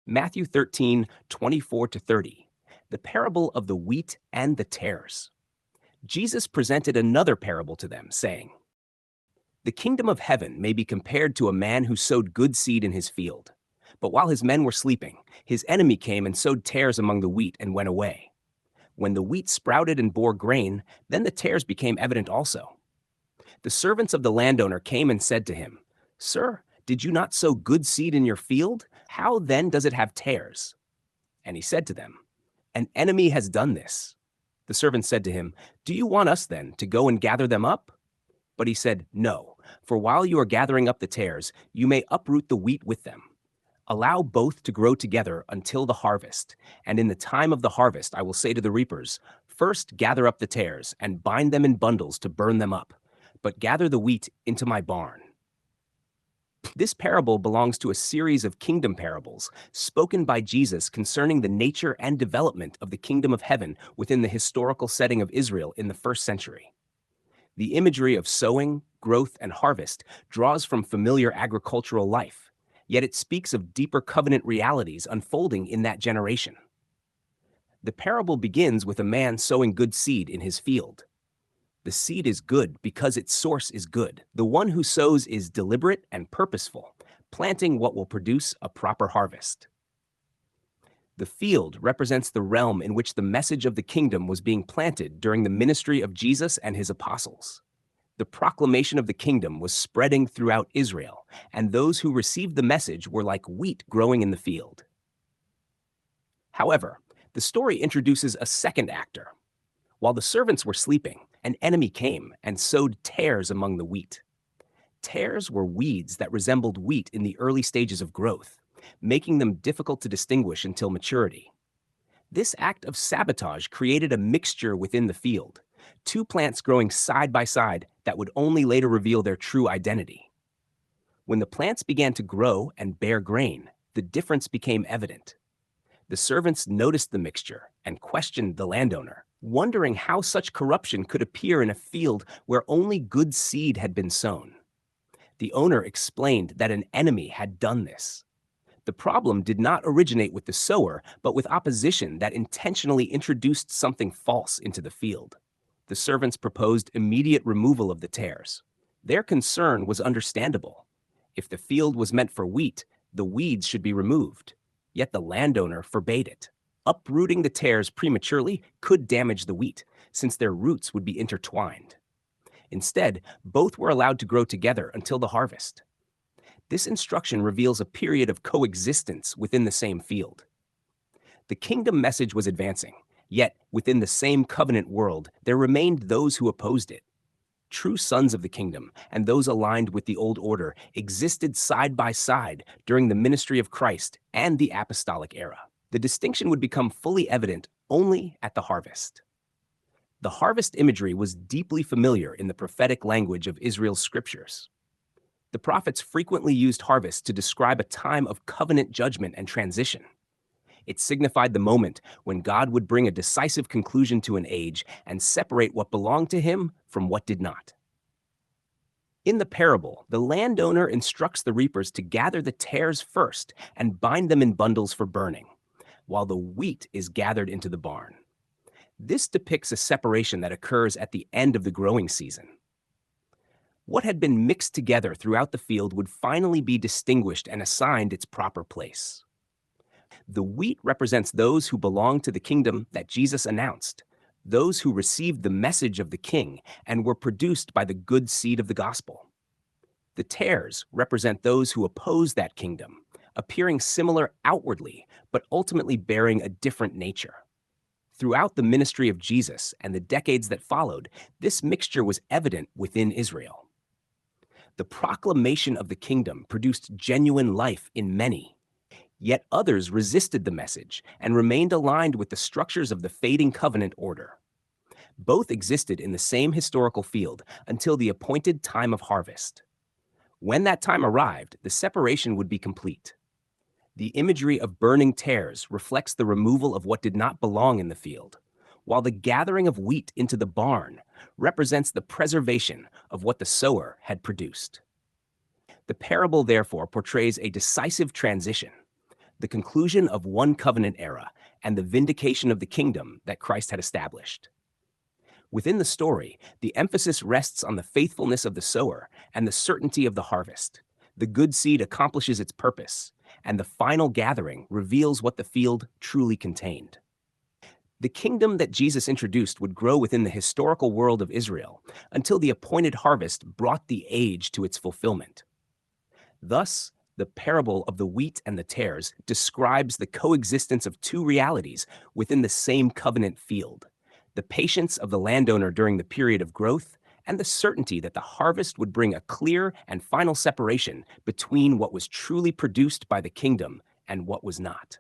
Matthew 13:24-30, the parable of the wheat and the tares. Jesus presented another parable to them, saying, "The kingdom of heaven may be compared to a man who sowed good seed in his field. But while his men were sleeping, his enemy came and sowed tares among the wheat and went away. When the wheat sprouted and bore grain, then the tares became evident also. The servants of the landowner came and said to him, 'Sir, did you not sow good seed in your field? How then does it have tares?' And he said to them, 'An enemy has done this.' The servants said to him, 'Do you want us then to go and gather them up?' But he said, 'No, for while you are gathering up the tares, you may uproot the wheat with them. Allow both to grow together until the harvest. And in the time of the harvest, I will say to the reapers, first gather up the tares and bind them in bundles to burn them up, but gather the wheat into my barn.'" This parable belongs to a series of kingdom parables spoken by Jesus concerning the nature and development of the kingdom of heaven within the historical setting of Israel in the first century. The imagery of sowing, growth, and harvest draws from familiar agricultural life, yet it speaks of deeper covenant realities unfolding in that generation. The parable begins with a man sowing good seed in his field. The seed is good because its source is good. The one who sows is deliberate and purposeful, planting what will produce a proper harvest. The field represents the realm in which the message of the kingdom was being planted during the ministry of Jesus and his apostles. The proclamation of the kingdom was spreading throughout Israel, and those who received the message were like wheat growing in the field. However, the story introduces a second actor. While the servants were sleeping, an enemy came and sowed tares among the wheat. Tares were weeds that resembled wheat in the early stages of growth, making them difficult to distinguish until maturity. This act of sabotage created a mixture within the field, two plants growing side by side that would only later reveal their true identity. When the plants began to grow and bear grain, the difference became evident. The servants noticed the mixture and questioned the landowner, wondering how such corruption could appear in a field where only good seed had been sown. The owner explained that an enemy had done this. The problem did not originate with the sower, but with opposition that intentionally introduced something false into the field. The servants proposed immediate removal of the tares. Their concern was understandable. If the field was meant for wheat, the weeds should be removed. Yet the landowner forbade it. Uprooting the tares prematurely could damage the wheat, since their roots would be intertwined. Instead, both were allowed to grow together until the harvest. This instruction reveals a period of coexistence within the same field. The kingdom message was advancing, yet within the same covenant world, there remained those who opposed it. True sons of the kingdom and those aligned with the old order existed side by side during the ministry of Christ and the apostolic era. The distinction would become fully evident only at the harvest. The harvest imagery was deeply familiar in the prophetic language of Israel's scriptures. The prophets frequently used harvest to describe a time of covenant judgment and transition. It signified the moment when God would bring a decisive conclusion to an age and separate what belonged to him from what did not. In the parable, the landowner instructs the reapers to gather the tares first and bind them in bundles for burning, while the wheat is gathered into the barn. This depicts a separation that occurs at the end of the growing season. What had been mixed together throughout the field would finally be distinguished and assigned its proper place. The wheat represents those who belong to the kingdom that Jesus announced, those who received the message of the king and were produced by the good seed of the gospel. The tares represent those who oppose that kingdom, appearing similar outwardly, but ultimately bearing a different nature. Throughout the ministry of Jesus and the decades that followed, this mixture was evident within Israel. The proclamation of the kingdom produced genuine life in many. Yet others resisted the message and remained aligned with the structures of the fading covenant order. Both existed in the same historical field until the appointed time of harvest. When that time arrived, the separation would be complete. The imagery of burning tares reflects the removal of what did not belong in the field, while the gathering of wheat into the barn represents the preservation of what the sower had produced. The parable, therefore, portrays a decisive transition. the conclusion of one covenant era, and the vindication of the kingdom that Christ had established. Within the story, the emphasis rests on the faithfulness of the sower and the certainty of the harvest. The good seed accomplishes its purpose, and the final gathering reveals what the field truly contained. The kingdom that Jesus introduced would grow within the historical world of Israel until the appointed harvest brought the age to its fulfillment. Thus, the parable of the wheat and the tares describes the coexistence of two realities within the same covenant field: the patience of the landowner during the period of growth, and the certainty that the harvest would bring a clear and final separation between what was truly produced by the kingdom and what was not.